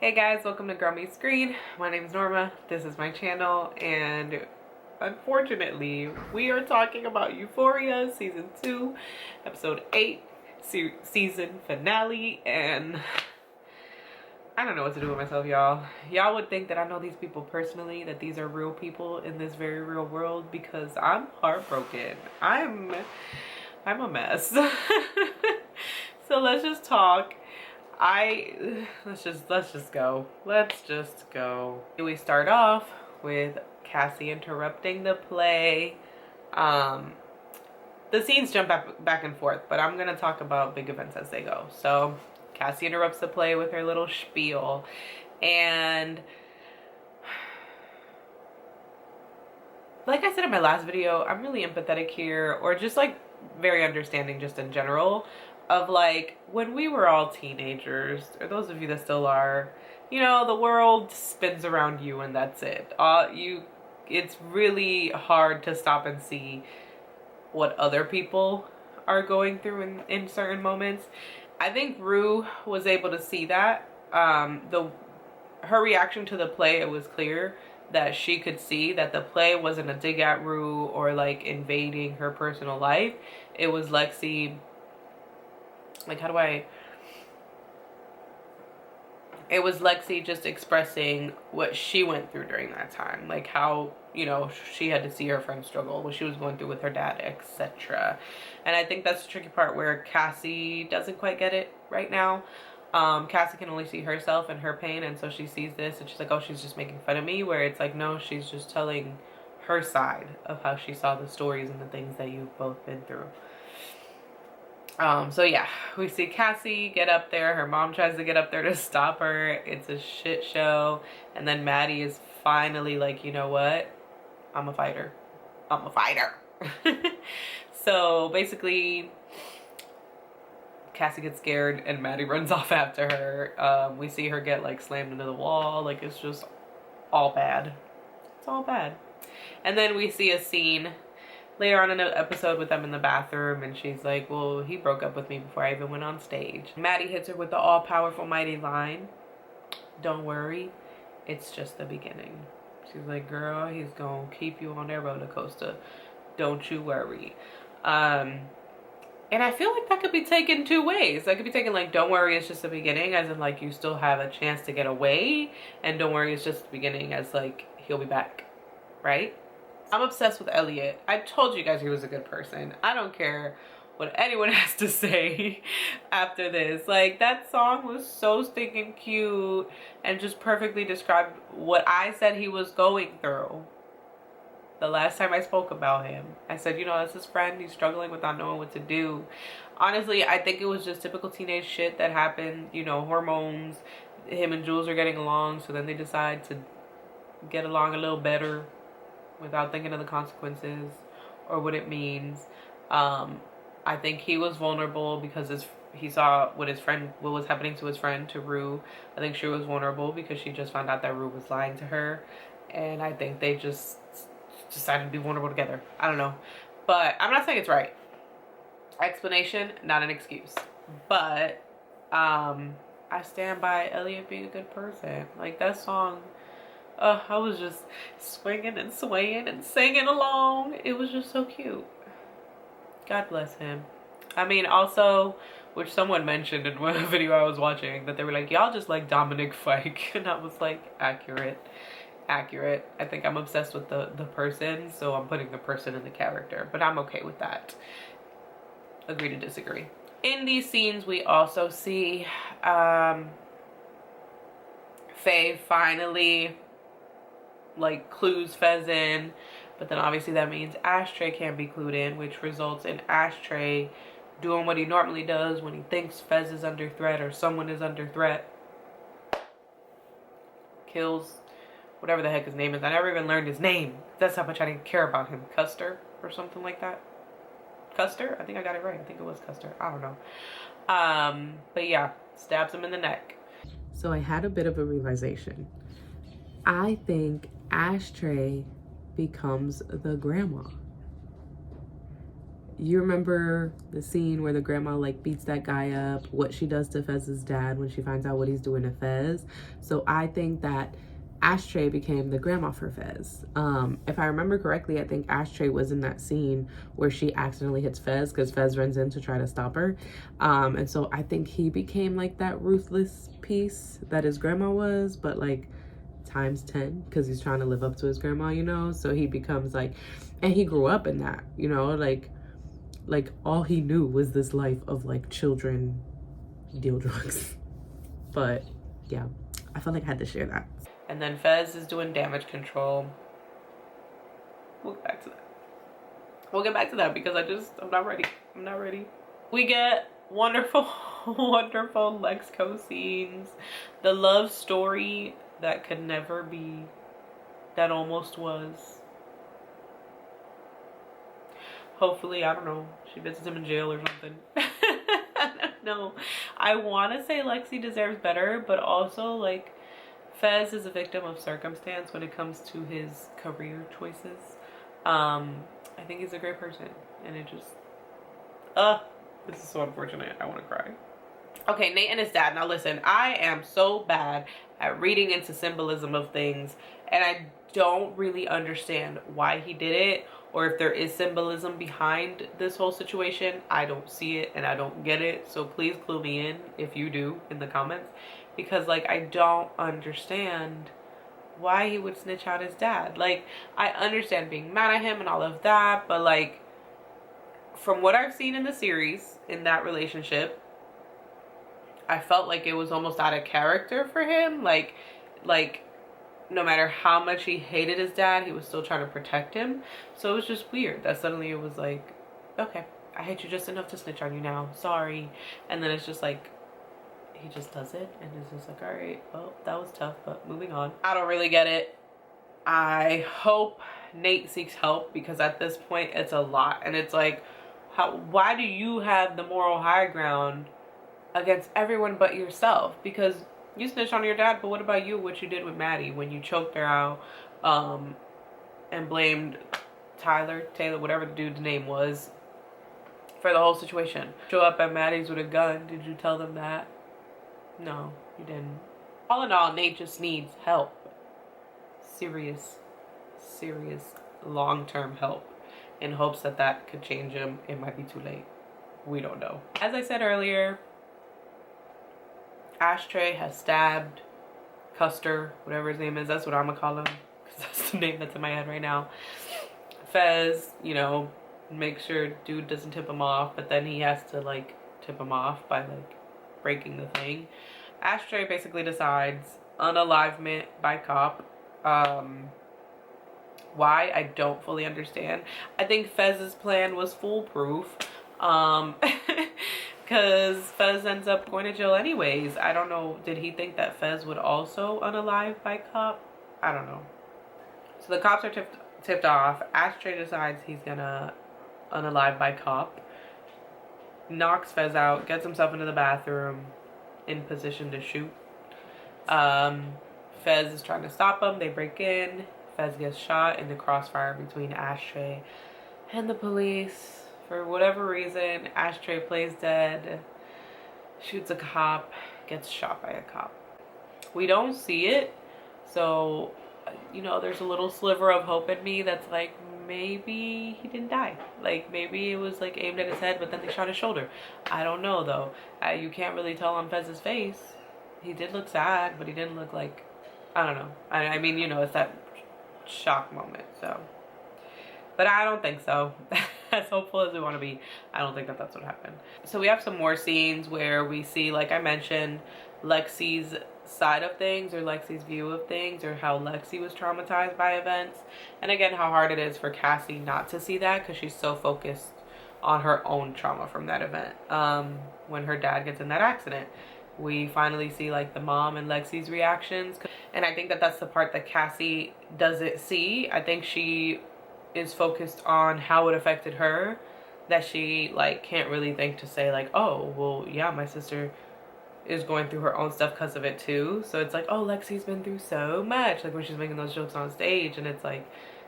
Hey guys, welcome to Girl Meets Green. My name is Norma. This is my channel, and unfortunately, we are talking about Euphoria Season 2, Episode 8, season finale, and I don't know what to do with myself, y'all. Y'all would think that I know these people personally, that these are real people in this very real world, because I'm heartbroken. I'm a mess. So let's just talk. Let's just go. Let's just go. We start off with Cassie interrupting the play. The scenes jump back and forth, but I'm gonna talk about big events as they go. So Cassie interrupts the play with her little spiel, and like I said in my last video, I'm really empathetic here, or just like very understanding just in general, of like when we were all teenagers, or those of you that still are, you know, the world spins around you and that's it. It's really hard to stop and see what other people are going through in certain moments. I think Rue was able to see that. Her reaction to the play, it was clear that she could see that the play wasn't a dig at Rue or like invading her personal life. It was Lexi, like, it was Lexi just expressing what she went through during that time, like how, you know, she had to see her friend struggle, what she was going through with her dad, etc. And I think that's the tricky part where Cassie doesn't quite get it right now. Cassie can only see herself and her pain, and so she sees this and she's like, oh, she's just making fun of me, where it's like, no, she's just telling her side of how she saw the stories and the things that you've both been through. So yeah, we see Cassie get up there. Her mom tries to get up there to stop her. It's a shit show. And then Maddie is finally like, you know what? I'm a fighter. I'm a fighter. So basically, Cassie gets scared and Maddie runs off after her. We see her get like slammed into the wall. Like, it's just all bad. It's all bad. And then we see a scene later on in an episode with them in the bathroom, and she's like, well, he broke up with me before I even went on stage. Maddie hits her with the all-powerful mighty line, don't worry, it's just the beginning. She's like, girl, he's gonna keep you on that roller coaster, don't you worry. And I feel like that could be taken two ways. That could be taken like, don't worry, it's just the beginning, as in like you still have a chance to get away, and don't worry, it's just the beginning, as like he'll be back, right? I'm obsessed with Elliot. I told you guys he was a good person. I don't care what anyone has to say after this. Like, that song was so stinking cute and just perfectly described what I said he was going through. The last time I spoke about him, I said, you know, that's his friend. He's struggling with not knowing what to do. Honestly, I think it was just typical teenage shit that happened. You know, hormones. Him and Jules are getting along, so then they decide to get along a little better without thinking of the consequences or what it means. I think he was vulnerable because he saw what was happening to his friend, to Rue. I think she was vulnerable because she just found out that Rue was lying to her, and I think they just decided to be vulnerable together. I don't know, but I'm not saying it's right. Explanation, not an excuse. But I stand by Elliot being a good person. Like, that song, I was just swinging and swaying and singing along. It was just so cute. God bless him. I mean, also, which someone mentioned in one video I was watching, that they were like, y'all just like Dominic Fike. And I was like, accurate. I think I'm obsessed with the person, so I'm putting the person in the character. But I'm okay with that. Agree to disagree. In these scenes, we also see Faye finally like clues Fez in, but then obviously that means Ashtray can't be clued in, which results in Ashtray doing what he normally does when he thinks Fez is under threat or someone is under threat. Kills whatever the heck his name is. I never even learned his name. That's how much I didn't care about him. Custer or something like that. Custer? I think I got it right. I think it was Custer. I don't know. But yeah, stabs him in the neck. So I had a bit of a realization. I think Ashtray becomes the grandma. You remember the scene where the grandma like beats that guy up, what she does to Fez's dad when she finds out what he's doing to Fez. So I think that Ashtray became the grandma for Fez. If I remember correctly, I think Ashtray was in that scene where she accidentally hits Fez because Fez runs in to try to stop her. And so I think he became like that ruthless piece that his grandma was, but like times 10 because he's trying to live up to his grandma, you know? So he becomes like, and he grew up in that, you know, like all he knew was this life of like children deal drugs. But yeah, I felt like I had to share that. And then Fez is doing damage control. We'll get back to that. We'll get back to that because I'm not ready. I'm not ready. We get wonderful, wonderful Lexco scenes. The love story that could never be, that almost was. Hopefully, I don't know, she visits him in jail or something. I don't know. I want to say Lexi deserves better, but also like Fez is a victim of circumstance when it comes to his career choices. I think he's a great person, and it just, this is so unfortunate. I want to cry. Okay, Nate and his dad. Now listen, I am so bad at reading into symbolism of things, and I don't really understand why he did it, or if there is symbolism behind this whole situation. I don't see it and I don't get it, so please clue me in if you do in the comments, because like I don't understand why he would snitch out his dad. Like, I understand being mad at him and all of that, but like from what I've seen in the series, in that relationship, I felt like it was almost out of character for him. Like no matter how much he hated his dad, he was still trying to protect him. So it was just weird that suddenly it was like, okay, I hate you just enough to snitch on you now, sorry. And then it's just like, he just does it and it's just like, all right, well, that was tough, but moving on. I don't really get it. I hope Nate seeks help, because at this point it's a lot, and it's like, why do you have the moral high ground against everyone but yourself? Because you snitched on your dad, but what about you? What you did with Maddie when you choked her out, and blamed Taylor, whatever the dude's name was, for the whole situation. Show up at Maddie's with a gun. Did you tell them that? No, you didn't. All in all, Nate just needs help. Serious long-term help, in hopes that that could change him. It might be too late. We don't know. As I said earlier, Ashtray has stabbed Custer, whatever his name is. That's what I'm gonna call him, because that's the name that's in my head right now. Fez, you know, make sure dude doesn't tip him off, but then he has to like tip him off by like breaking the thing. Ashtray basically decides unalivement by cop. Why? I don't fully understand. I think Fez's plan was foolproof. Because Fez ends up going to jail anyways. I don't know. Did he think that Fez would also unalive by cop? I don't know. So the cops are tipped off. Ashtray decides he's gonna unalive by cop. Knocks Fez out. Gets himself into the bathroom in position to shoot. Fez is trying to stop him. They break in. Fez gets shot in the crossfire between Ashtray and the police. For whatever reason, Ashtray plays dead, shoots a cop, gets shot by a cop. We don't see it, so, you know, there's a little sliver of hope in me that's like, maybe he didn't die. Like, maybe it was like aimed at his head, but then they shot his shoulder. I don't know, though. You can't really tell on Fez's face. He did look sad, but he didn't look like, I don't know. I mean, you know, it's that shock moment, so. But I don't think so. As hopeful as we want to be, I don't think that that's what happened. So we have some more scenes where we see, like I mentioned, Lexi's side of things, or Lexi's view of things, or how Lexi was traumatized by events. And again, how hard it is for Cassie not to see that, because she's so focused on her own trauma from that event. When her dad gets in that accident, we finally see like the mom and Lexi's reactions. And I think that that's the part that Cassie doesn't see. I think she is focused on how it affected her, that she like can't really think to say like, oh well, yeah, my sister is going through her own stuff because of it too. So it's like, oh, Lexi's been through so much, like when she's making those jokes on stage, and it's like,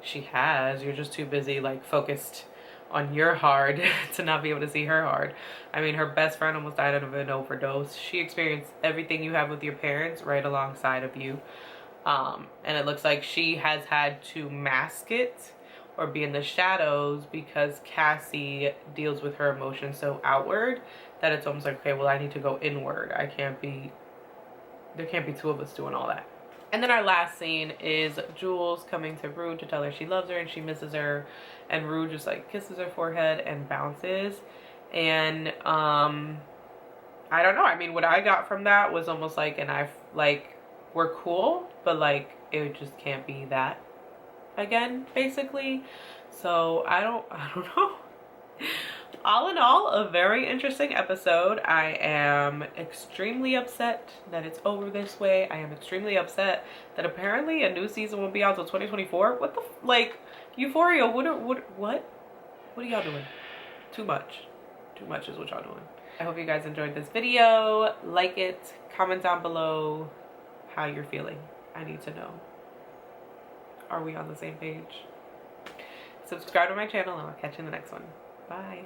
she has, you're just too busy like focused on your hard to not be able to see her hard. I mean, her best friend almost died of an overdose. She experienced everything you have with your parents right alongside of you. And it looks like she has had to mask it or be in the shadows because Cassie deals with her emotions so outward that it's almost like, okay, well, I need to go inward. There can't be two of us doing all that. And then our last scene is Jules coming to Rue to tell her she loves her and she misses her, and Rue just like kisses her forehead and bounces. And I don't know, I mean, what I got from that was almost like, and I like, we're cool, but like it just can't be that again, basically. So I don't know. All in all, a very interesting episode. I am extremely upset that it's over this way. I am extremely upset that apparently a new season won't be out till 2024. What the like, Euphoria, what are y'all doing? Too much is what y'all doing. I hope you guys enjoyed this video. Like it, comment down below how you're feeling. I need to know. Are we on the same page? Subscribe to my channel and I'll catch you in the next one. Bye.